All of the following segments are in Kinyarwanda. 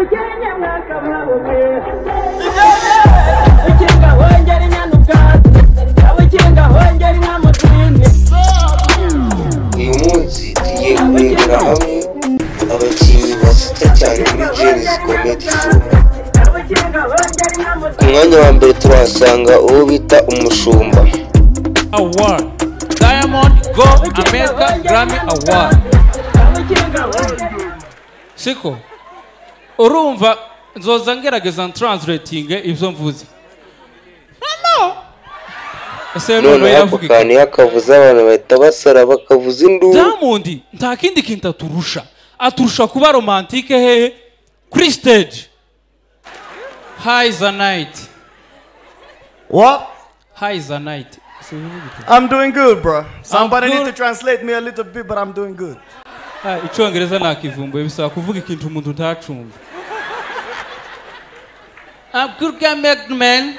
uyu munsi tugiye kurebera hamwe abakinnyi basita cyane muri Jenny's Comedy Show. Ku mwanya wa mbere turahasanga uwo bita Umushumba. Award Diamond Go America Grammy Award. Siko urumva nzoza ngerageza translating ibyo mvuze. None ako kani yakavuza abantu bahita basara bakavuza induru. Diamond nta kindi kintu aturusha kuba romantique hehe kuri stage. High is a night. What? High is a night. I'm doing good, bro. Somebody need to translate me a little bit, but I'm doing good. Icyongereza nakivumbuye bisaba kuvuga ikintu umuntu ntacumva. I'm good guy, man.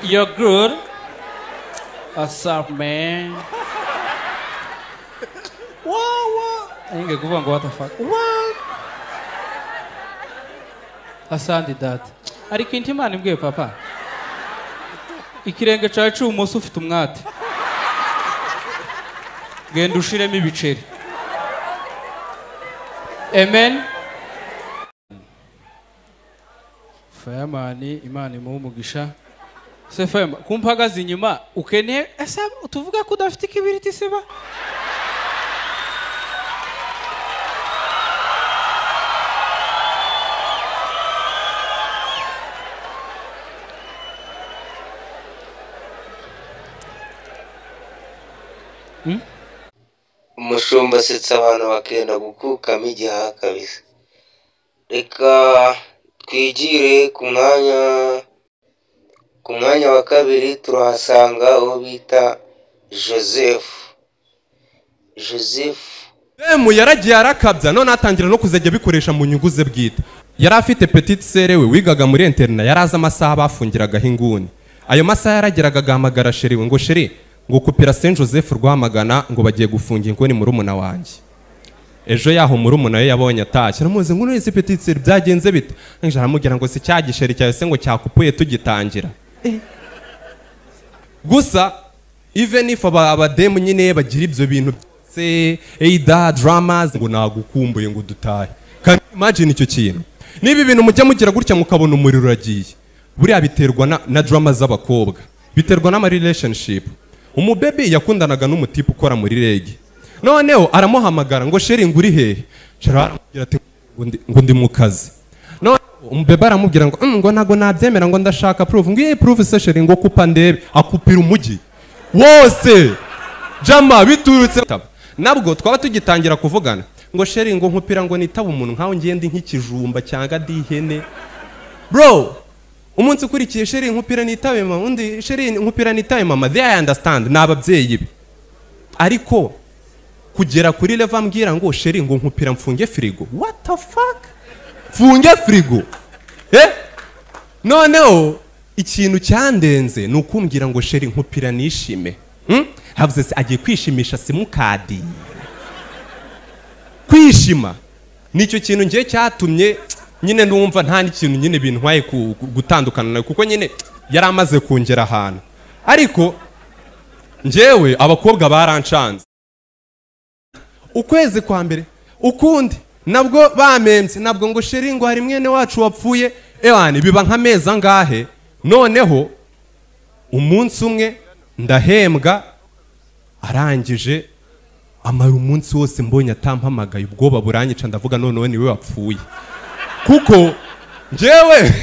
You're good. What's up, man? What? Ainge kuvuga ngo what the fuck? What? Asandi that. Ariko intimani mbwe papa. Ikirenge cyawe cy'ubumoso ufite umwate. Genda ushiremo ibiceri. Amen. Fireman, Imana imuhe umugisha. Sefem, kumpagaza inyuma ukeneye ese tuvuga ko udafite ikibiriti siba? Umushumba asetsa abantu bakenda gukukamo igihaha kabisa. Reka twigire ku mwanya wa kabiri turahasanga uwo bita Joseph. Yaragiye arakabya none atangira no kuzajya bikoresha mu nyungu ze bwite. Yari afite petite sere we wigaga muri interna, yaraza amasaha bafungiraga inguni. Ayo masaha yarageraga gahamagara sheri we ngo sheri ngo kupira Saint Joseph rwamagana ngo bagiye gufunga inguni muri umuna wanjye. Ejo yaho muri umuna we yabonye atashye namuze ngo none petite sere byagenze bite? Nje aramubwira ngo se cyagisheri cyawe se ngo cyakupuye tugitangira. Gusa even if abademu nyine bagira ibyo bintu se eida dramas ngo nagukumbuye ngo dutahe. Can imagine icyo kintu? Niba ibintu mujya mugira gutya mukabona umuriro uragiye. Buriya biterwa na drama z'abakobwa. Biterwa na relationship. Umubebe yakundanaga n'umutipe ukora muri rege. Noneho aramuhamagara ngo sheri nguri hehe? Sheri aramubwira ati ngo ndi mu kazi. Umubebe aramubwira ngo nago nabyemera ngo ndashaka proof. Ngiye proof se sheri ngo kupa ndebe akupira umujyi wose. Jama biturutse nabwo twaba tugitangira kuvugana ngo sheri ngo nkupira ngo nitaba umuntu nkaho ngende nk'ikijumba cyanga dihene. Bro, umunsi ukurikiye sheri nkupira nitabe mama, undi sheri nkupira nitabe mama. They understand n'ababyeyi be. Ariko kugera kuri level ambwira ngo sheri ngo nkupira mfunge frigo. What the fuck? Funge frigo. Noneho ikintu cyandenze nukumbwira ngo sheri nkupira nishime. Havuze se agiye kwishimisha simukadi. Kwishima nicyo kintu ngiye cyatumye nyine numva nta n'ikintu nyine bintwaye gutandukana nawe kuko nyine yari amaze kungera ahantu. Ariko njyewe abakobwa barancanze. Ukwezi kwa mbere ukundi nabwo bamembye nabwo ngo sheri ngo hari mwene wacu wapfuye. Ewana biba nk'amezi angahe. Noneho umunsi umwe ndahembwa arangije amara umunsi wose mbonye atampamagaye ubwoba buranyica ndavuga noneho niwe wapfuye. Kuko njyewe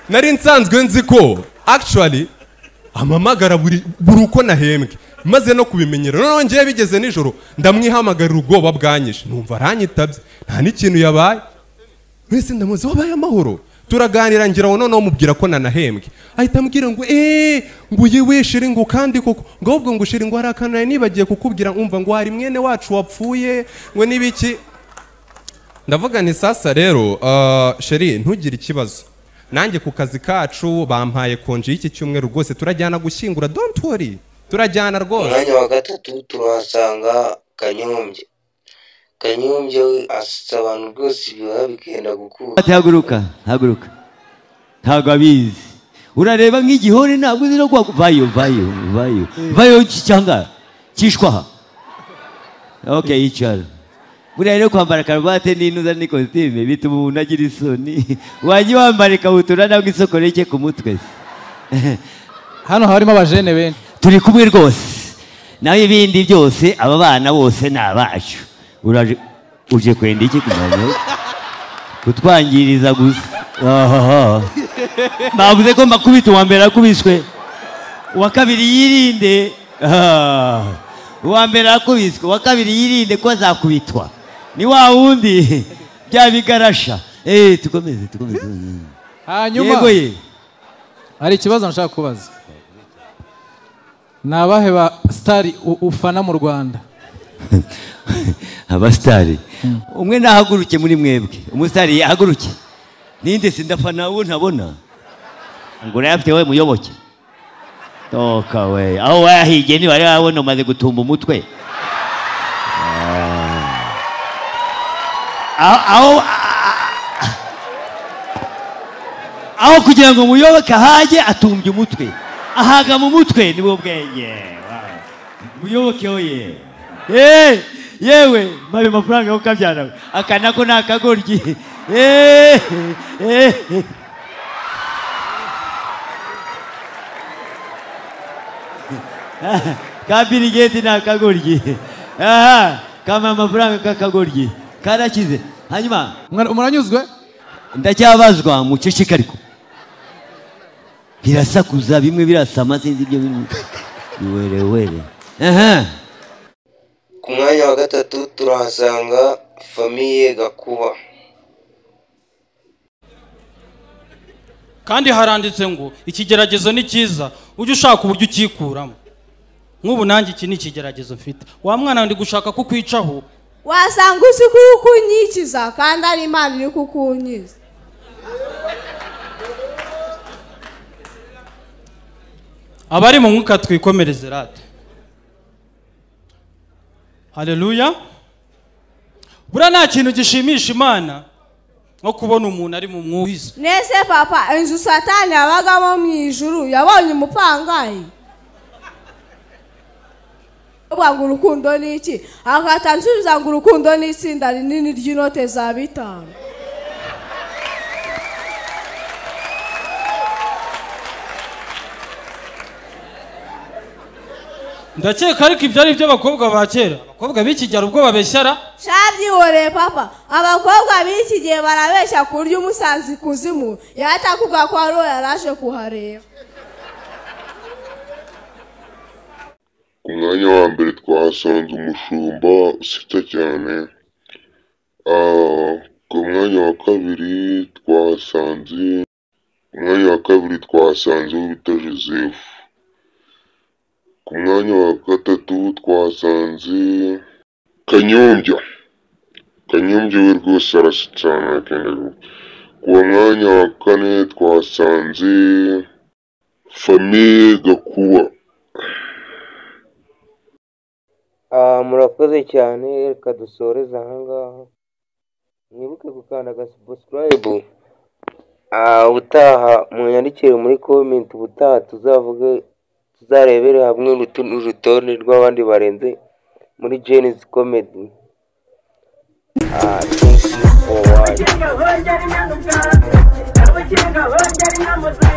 nari nsanzwe nzi ko actually amamagara buri uko nahembwe maze no kubimenyera. Noneho ngiye bigeze nijoro ndamwihamagarira ubwoba bwanyishe numva aranyitabye nta n'ikintu yabaye. mwese ndamuzi wabaye amahoro turaganira ngira ngo noneho mubwira ko nanahembwe ahita ambwira ngo ngo yewe shiri ngo kandi koko ngo ahubwo ngo shiri ngo hari akantu nibagiye kukubwira umva ngo hari mwene wacu wapfuye ngo nibiki ndavuga ni sasa rero shiri ntugire ikibazo nanjye ku kazi kacu bampaye konje y'iki cyumweru rwose turajyana gushyingura don't worry turajyana rwose umwanya wa gatatu turahasanga Kanyombya we asitse abantu rwose ibiba bigenda gukura haguruka ntabwo abizi urareba nk'igihore ntabwo uzi no vayo cyangwa cyishwaha okay yicara buriya rero kwambara karuvate n'intuza n'ikositime bituma umuntu agira isoni wajya wambara ikabutura ntabwo isoko rike ku mutwe hano harimo abajene benshi turi kumwe rwose nawe ibindi byose aba bana bose ni abacu uje kwenda iki kumenya kutwangiriza gusa bavuze ko mbakubita uwa mbere akubiswe uwa kabiri yirinde uwa mbere akubiswe uwa kabiri yirinde ko azakubitwa ni wa wundi bya bigarasha tukomeze hanyuma yego ye hari ikibazo nshaka kubaza nabahe ba stari ufana mu Rwanda abastari umwe nahaguruke muri mwebwe umustari yahaguruke ninde sindafana uwo ntabona ngo rafite we muyoboke toka we aho wahige ni wari wabona umaze gutumba umutwe aho kugira ngo muyoboke haje atumbye umutwe ahaga mu mutwe nibo bwenge muyoboke oye yewe mabe mafaranga yo kabyana akanako nakagoryi kabiri geti nakagoryi kama amafaranga kakagoryi karakize hanyuma muranyuzwe ndacyabazwa mu ceceka ariko birasakuza bimwe birasama sinzi ibyo were ku mwanya wa gatatu turahasanga famiye Gakuba kandi haranditse ngo ikigeragezo ni cyiza ujye ushaka uburyo ukikuramo nk'ubu nanjye iki ni ikigeragezo mfite wa mwana ndi gushaka kukwicaho wasanga uzi kukunyikiza kandi ari Imana iri kukunyiza abari mu mwuka twikomereze rate haleluya bura nta kintu gishimisha Imana nko kubona umuntu ari mu mwuka nese papa inzu Satani yabagamo mu ijuru yabonye umupangayi ngo urukundo ni iki akatansubiza ngo urukundo ni itsinda rinini ry'inote za 5 ndakeka ariko ibyo ari by'abakobwa ba kera abakobwa b'ikigero ubwo babeshyara shabyihoreye papa abakobwa b'iki gihe barabeshya ku buryo umusanzi kuzimu yatakuga ko ari yaraje kuhareba ku mwanya wa mbere twahasanze umushumba usita cyane ku mwanya wa kabiri twahasanze wita Joseph ku mwanya wa gatatu twahasanze Kanyombya we rwose arasa cyane akenda ku mwanya wa kane twahasanze famiye Gakuba murakoze cyane reka dusoreze ahangaha mwibuke gukanda subscribe ubutaha munyandikire muri comment ubutaha tuzarebere hamwe urutonde rw'abandi barenze muri Jenny's Comedy thank you for watching